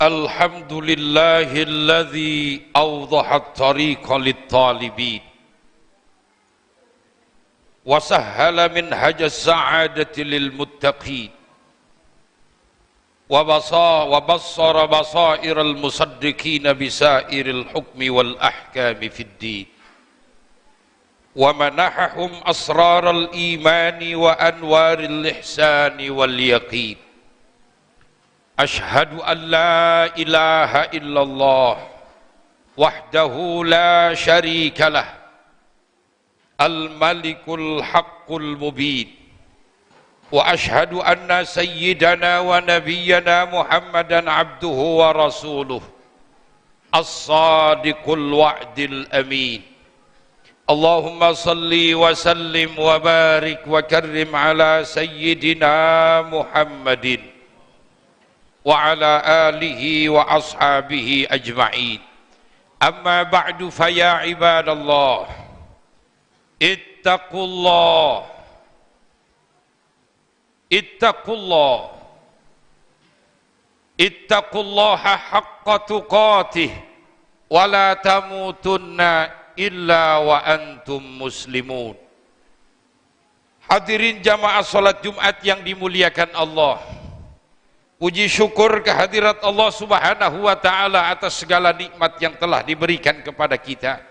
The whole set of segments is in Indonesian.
Alhamdulillahilladzi awdaha at-tariqa lit-talibin wa sahhala minhaja as-sa'adati lil-muttaqin wa bassara basairal musaddiqin bisairil hukmi wal ahkami fid din wa manahahum asraral imani wa anwaril ihsani wal yaqin. Ashhadu an la ilaha illallah wahdahu la syarika lah al-malikul haqqul mubin wa ashhadu anna sayyidana wa nabiyyana Muhammadan abduhu wa rasuluh as-sadiqul wa'dil amin. Allahumma salli wa sallim wa barik wa karrim ala sayyidina Muhammadin wa ala alihi wa ashabihi ajma'in. Amma ba'du fa ya ibadallah ittaqullah ittaqullaha haqqa tuqatih wa la tamutunna illa wa antum muslimun. Hadirin jamaah salat Jumat yang dimuliakan Allah, puji syukur kehadirat Allah Subhanahu wa ta'ala atas segala nikmat yang telah diberikan kepada kita.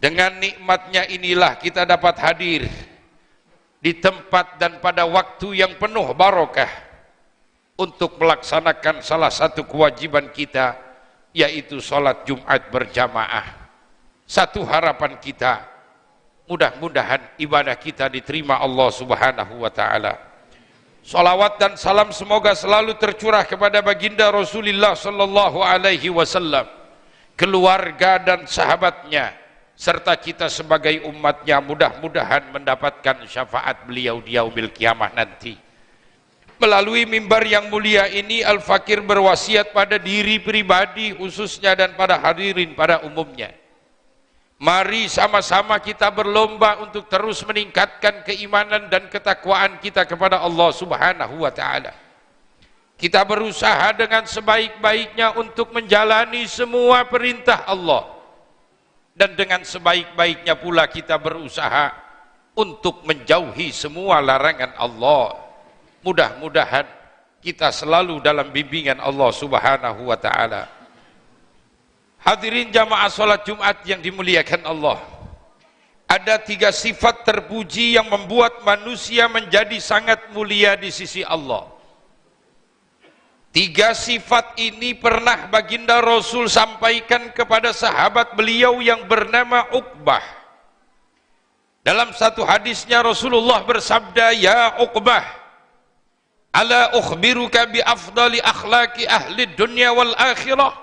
Dengan nikmatnya inilah kita dapat hadir di tempat dan pada waktu yang penuh barokah untuk melaksanakan salah satu kewajiban kita, yaitu salat Jumat berjamaah. Satu harapan kita, mudah-mudahan ibadah kita diterima Allah Subhanahu wa ta'ala. Salawat dan salam semoga selalu tercurah kepada baginda Rasulullah sallallahu alaihi wasallam, keluarga dan sahabatnya, serta kita sebagai umatnya, mudah-mudahan mendapatkan syafaat beliau di yaumil kiamah nanti. Melalui mimbar yang mulia ini, Al-Fakir berwasiat pada diri pribadi khususnya dan pada hadirin pada umumnya. Mari sama-sama kita berlomba untuk terus meningkatkan keimanan dan ketakwaan kita kepada Allah Subhanahu wa ta'ala. Kita berusaha dengan sebaik-baiknya untuk menjalani semua perintah Allah, dan dengan sebaik-baiknya pula kita berusaha untuk menjauhi semua larangan Allah. Mudah-mudahan kita selalu dalam bimbingan Allah Subhanahu wa ta'ala. Hadirin jamaah salat Jumat yang dimuliakan Allah, ada 3 sifat terpuji yang membuat manusia menjadi sangat mulia di sisi Allah. 3 sifat ini pernah baginda Rasul sampaikan kepada sahabat beliau yang bernama Uqbah. Dalam satu hadisnya Rasulullah bersabda, "Ya Uqbah, ala ukhbiruka bi afdali akhlaqi ahli dunya wal akhirah?"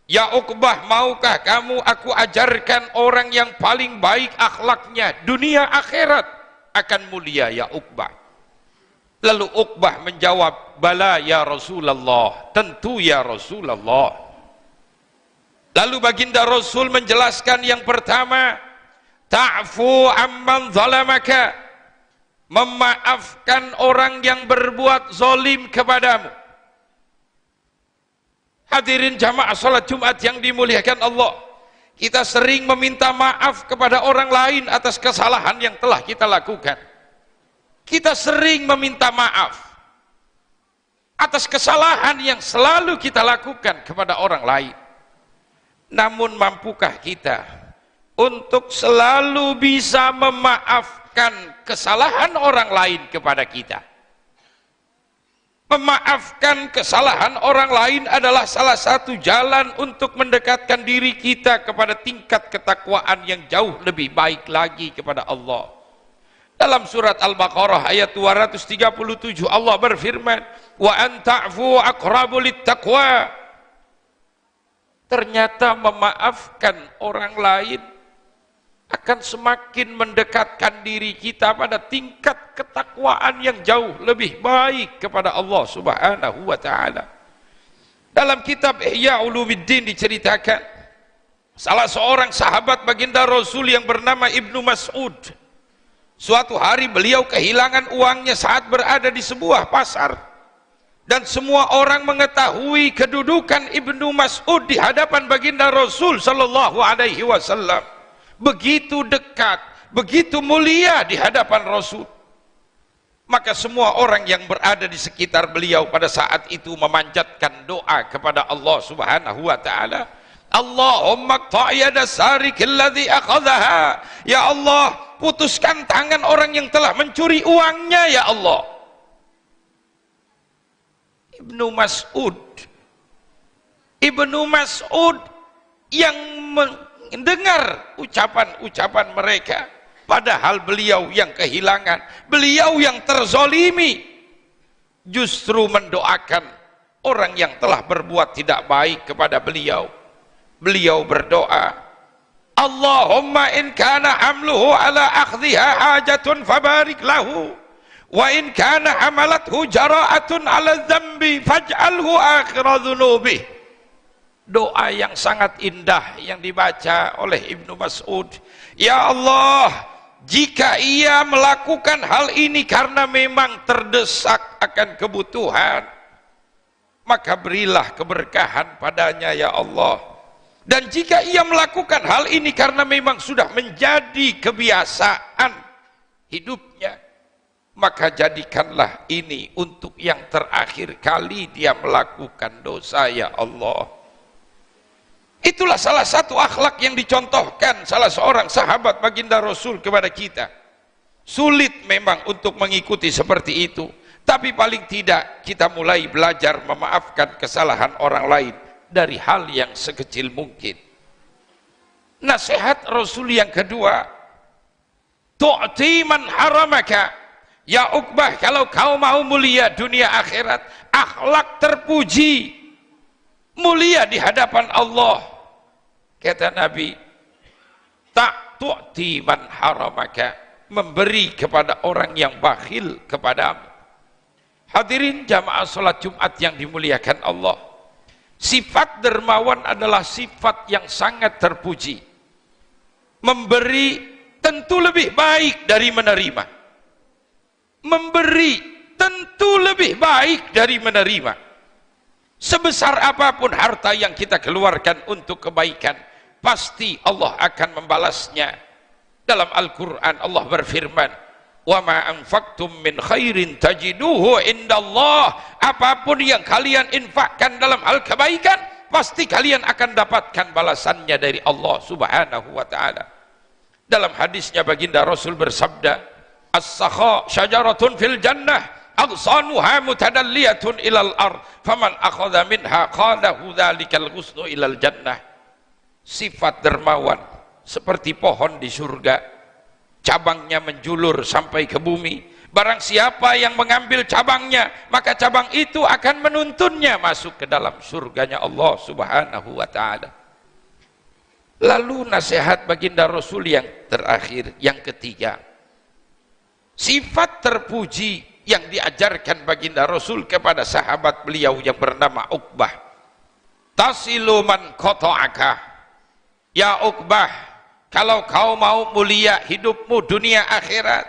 Ya Uqbah, maukah kamu aku ajarkan orang yang paling baik akhlaknya, dunia akhirat akan mulia ya Uqbah. Lalu Uqbah menjawab, "Bala ya Rasulullah, tentu ya Rasulullah." Lalu baginda Rasul menjelaskan yang pertama, ta'fu amman zalamaka, memaafkan orang yang berbuat zalim kepadamu. Hadirin jamaah salat Jumat yang dimuliakan Allah, kita sering meminta maaf kepada orang lain atas kesalahan yang telah kita lakukan. Kita sering meminta maaf atas kesalahan yang selalu kita lakukan kepada orang lain. Namun mampukah kita untuk selalu bisa memaafkan kesalahan orang lain kepada kita? Memaafkan kesalahan orang lain adalah salah satu jalan untuk mendekatkan diri kita kepada tingkat ketakwaan yang jauh lebih baik lagi kepada Allah. Dalam surat Al-Baqarah ayat 237 Allah berfirman, "Wa an ta'fu aqrabu lit-taqwa." Ternyata memaafkan orang lain akan semakin mendekatkan diri kita pada tingkat ketakwaan yang jauh lebih baik kepada Allah Subhanahu wa ta'ala. Dalam kitab Ihya Ulumuddin diceritakan, salah seorang sahabat baginda Rasul yang bernama Ibnu Mas'ud, suatu hari beliau kehilangan uangnya saat berada di sebuah pasar. Dan semua orang mengetahui kedudukan Ibnu Mas'ud di hadapan baginda Rasul sallallahu alaihi wasallam. Begitu dekat, begitu mulia di hadapan Rasul. Maka semua orang yang berada di sekitar beliau pada saat itu memanjatkan doa kepada Allah Subhanahu wa taala. Allahumma qta'yada sarikil ladzi akhadhaha. Ya Allah, putuskan tangan orang yang telah mencuri uangnya ya Allah. Ibnu Mas'ud yang mendengar ucapan-ucapan mereka, padahal beliau yang kehilangan, beliau yang terzolimi, justru mendoakan orang yang telah berbuat tidak baik kepada beliau. Beliau berdoa, Allahumma in kana hamluhu ala akhdhiha hajatun fabarik lahu, wa in kana hamalathu jara'atun ala dzambi faj'alhu akhira dzunubih. Doa yang sangat indah yang dibaca oleh Ibnu Mas'ud. Ya Allah, jika ia melakukan hal ini karena memang terdesak akan kebutuhan, maka berilah keberkahan padanya ya Allah. Dan jika ia melakukan hal ini karena memang sudah menjadi kebiasaan hidupnya, maka jadikanlah ini untuk yang terakhir kali dia melakukan dosa ya Allah. Itulah salah satu akhlak yang dicontohkan salah seorang sahabat baginda Rasul kepada kita. Sulit memang untuk mengikuti seperti itu, tapi paling tidak kita mulai belajar memaafkan kesalahan orang lain dari hal yang sekecil mungkin. Nasihat Rasul yang kedua, tu'ti man haramaka. Ya Uqbah, kalau kau mau mulia dunia akhirat, akhlak terpuji, mulia di hadapan Allah. Kata Nabi, tak tu'ti man haramaka, memberi kepada orang yang bakhil kepadamu. Hadirin jamaah salat Jumat yang dimuliakan Allah, sifat dermawan adalah sifat yang sangat terpuji. Memberi tentu lebih baik dari menerima. Memberi tentu lebih baik dari menerima. Sebesar apapun harta yang kita keluarkan untuk kebaikan, pasti Allah akan membalasnya. Dalam Al-Quran Allah berfirman, wa ma anfaqtum min khairin tajiduhu indallah. Apapun yang kalian infakkan dalam hal kebaikan, pasti kalian akan dapatkan balasannya dari Allah Subhanahu wa taala. Dalam hadisnya baginda Rasul bersabda, as-sakha syajaratun fil jannah aghsanuha mutadalliyatun ilal ard faman akhadha minha qadahu dzalikal ghusnu ilal jannah. Sifat dermawan seperti pohon di surga, cabangnya menjulur sampai ke bumi. Barang siapa yang mengambil cabangnya, maka cabang itu akan menuntunnya masuk ke dalam surganya Allah Subhanahu wa ta'ala. Lalu nasihat baginda Rasul yang terakhir, yang ketiga, sifat terpuji yang diajarkan baginda Rasul kepada sahabat beliau yang bernama Uqbah. Tasilu man qata'aka. Ya Uqbah, kalau kau mau mulia hidupmu dunia akhirat,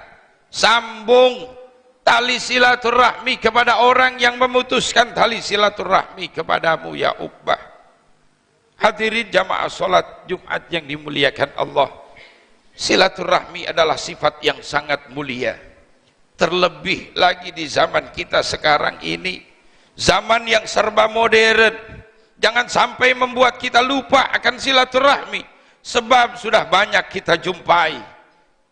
sambung tali silaturahmi kepada orang yang memutuskan tali silaturahmi kepadamu ya Uqbah. Hadirin jamaah salat Jumat yang dimuliakan Allah, silaturahmi adalah sifat yang sangat mulia. Terlebih lagi di zaman kita sekarang ini, zaman yang serba modern. Jangan sampai membuat kita lupa akan silaturahmi, sebab sudah banyak kita jumpai.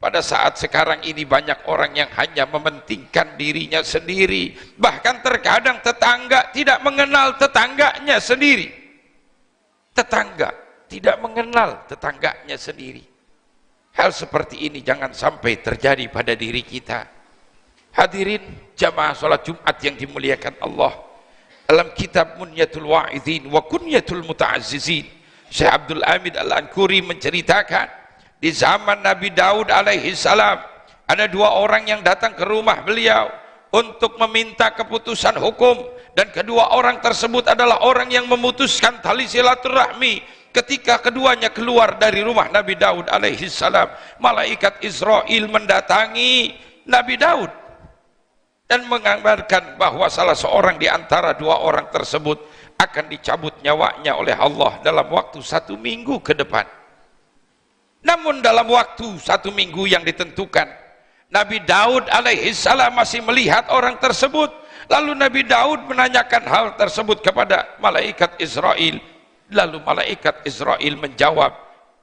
Pada saat sekarang ini banyak orang yang hanya mementingkan dirinya sendiri, bahkan terkadang tetangga tidak mengenal tetangganya sendiri. Tetangga tidak mengenal tetangganya sendiri. Hal seperti ini jangan sampai terjadi pada diri kita. Hadirin jamaah salat Jumat yang dimuliakan Allah, dalam kitab Munyatul Wa'idhin wa Kunyatul Muta'azzizin, Syekh Abdul Hamid Al-Ankuri menceritakan, di zaman Nabi Daud alaihi salam ada dua orang yang datang ke rumah beliau untuk meminta keputusan hukum, dan kedua orang tersebut adalah orang yang memutuskan tali silaturahmi. Ketika keduanya keluar dari rumah Nabi Daud alaihi salam, malaikat Israel mendatangi Nabi Daud. dan mengabarkan bahwa salah seorang di antara dua orang tersebut akan dicabut nyawanya oleh Allah dalam waktu 1 minggu ke depan. Namun dalam waktu 1 minggu yang ditentukan, Nabi Daud alaihissalam masih melihat orang tersebut. Lalu Nabi Daud menanyakan hal tersebut kepada malaikat Israel. Lalu malaikat Israel menjawab,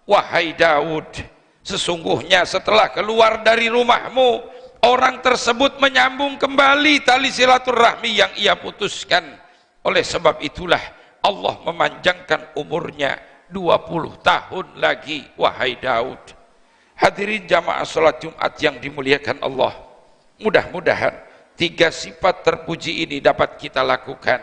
wahai Daud, sesungguhnya setelah keluar dari rumahmu, orang tersebut menyambung kembali tali silaturahmi yang ia putuskan. Oleh sebab itulah Allah memanjangkan umurnya 20 tahun lagi, wahai Daud. Hadirin jamaah salat Jumat yang dimuliakan Allah, mudah-mudahan 3 sifat terpuji ini dapat kita lakukan.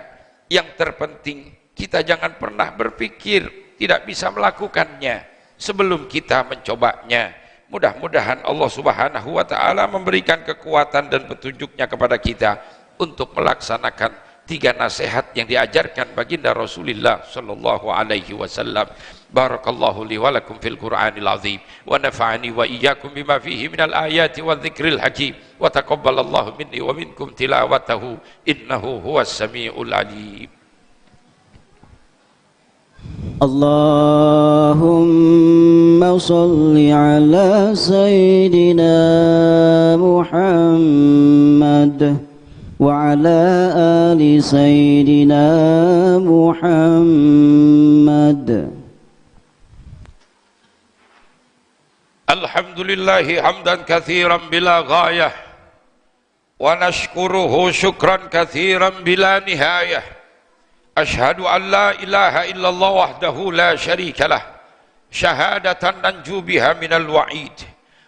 Yang terpenting, kita jangan pernah berpikir tidak bisa melakukannya sebelum kita mencobanya. Mudah-mudahan Allah subhanahu wa ta'ala memberikan kekuatan dan petunjuknya kepada kita untuk melaksanakan 3 nasihat yang diajarkan baginda Rasulullah sallallahu alaihi wasallam. Barakallahu li wa lakum fil Qur'anil azim wa nafa'ani wa iyyakum bima fihi minal ayati wa dzikril hakim wa taqabbalallahu minni wa minkum tilawatahu innahu huwas samiul alim. Allahumma salli ala sayyidina Muhammad wa ala ali sayyidina Muhammad. Alhamdulillahi hamdan katsiran bila ghayah wa nashkuruhu syukran katsiran bila nihayah. Ashhadu an la ilaha illallah wahdahu la syarika lah syahadatan nanju biha minal wa'id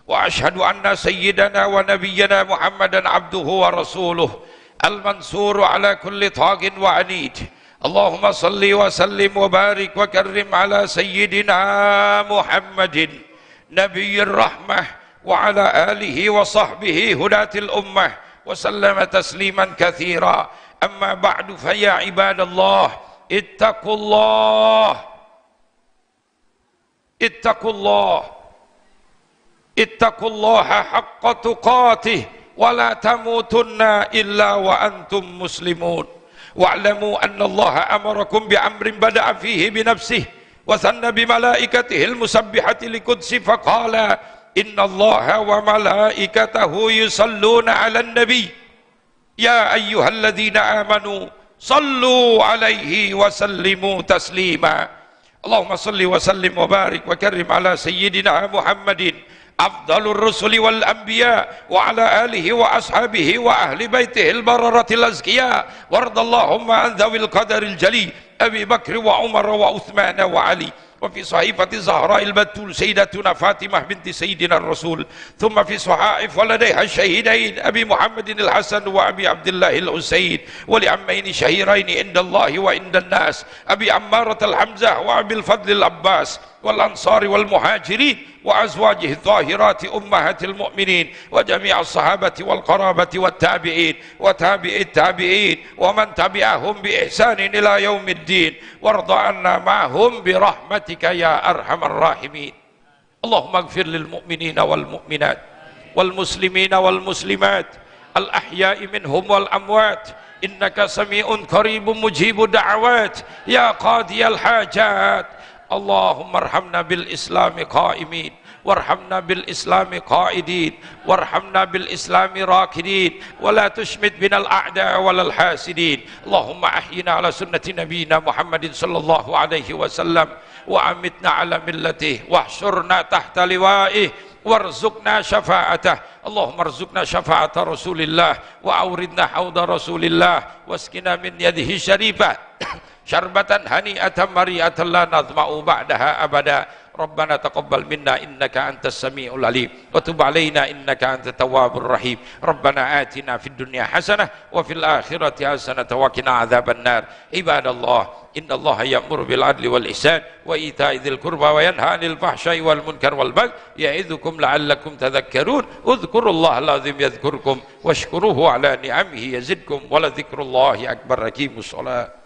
wa ashhadu anna sayyidana wa nabiyyana Muhammadan abduhu wa rasuluh al-mansuru ala kulli tagin wa anid. Allahumma salli wa sallim wa barik wa karrim ala sayyidina Muhammadin nabiyyir rahmah wa ala alihi wa sahbihi hudatil ummah wa sallama tasliman katsira. Amma ba'du fa ya ibadallah ittaqullah ittaqullaha haqqa tuqatih wa la tamutunna illa wa antum muslimun wa'lamu anna Allah amarakum bi amrin bada'a fihi bi nafsihi wa thanna bi malaikatihi al-musabbihati li qudsi faqala inna Allah wa malaikatahu yusalluna 'alan nabi ya ayyuhalladzina amanu sallu 'alaihi wa sallimu taslima. Allahumma salli wa sallim wa barik wa karrim ala sayyidina Muhammadin afdalur rusuli wal anbiya wa ala alihi wa ashabihi wa ahli baitihi al-bararatil azkiya wardallahumma an dhawil qadaril jali Abi Bakr wa Umar wa Uthman wa Ali. وفي صحيفة الزهراء البتول سيدتنا فاطمة بنت سيدنا الرسول ثم في صحائف ولديها الشهيدين أبي محمد الحسن وأبي عبد الله الحسين ولعمين شهيرين عند الله وعند الناس أبي عمارة الحمزة وأبي الفضل العباس والأنصار والمهاجرين وأزواجه الطاهرات أمهات المؤمنين وجميع الصحابة والقرابة والتابعين وتابع التابعين ومن تبعهم بإحسان إلى يوم الدين وارض عنا معهم برحمتك يا أرحم الراحمين. اللهم اغفر للمؤمنين والمؤمنات والمسلمين والمسلمات الأحياء منهم والأموات إنك سميع قريب مجيب دعوات يا قاضي الحاجات. اللهم ارحمنا بالإسلام قائمين وارحمنا بالإسلام قائدين وارحمنا بالإسلام راكدين ولا تشمت بنا الأعداء ولا الحاسدين. اللهم أحينا على سنة نبينا محمد صلى الله عليه وسلم وأمتنا على ملته واحشرنا تحت لوائه وارزقنا شفاعته. اللهم ارزقنا شفاعة رسول الله وأوردنا حوض رسول الله واسقنا من يده الشريفة شربة هنيئة مريئة لا نظمأ بعدها أبدا. ربنا تقبل منا إنك أنت السميع العليم وتب علينا إنك أنت التواب الرحيم. ربنا آتنا في الدنيا حسنة وفي الآخرة حسنة وقنا عذاب النار. عباد الله إن الله يأمر بالعدل والإحسان وإيتاء ذي القربى وينهى عن الفحشاء والمنكر والبغي يعظكم لعلكم تذكرون. اذكروا الله العظيم يذكركم واشكروه على نعمه يزدكم ولذكر الله أكبر. أقيموا الصلاة.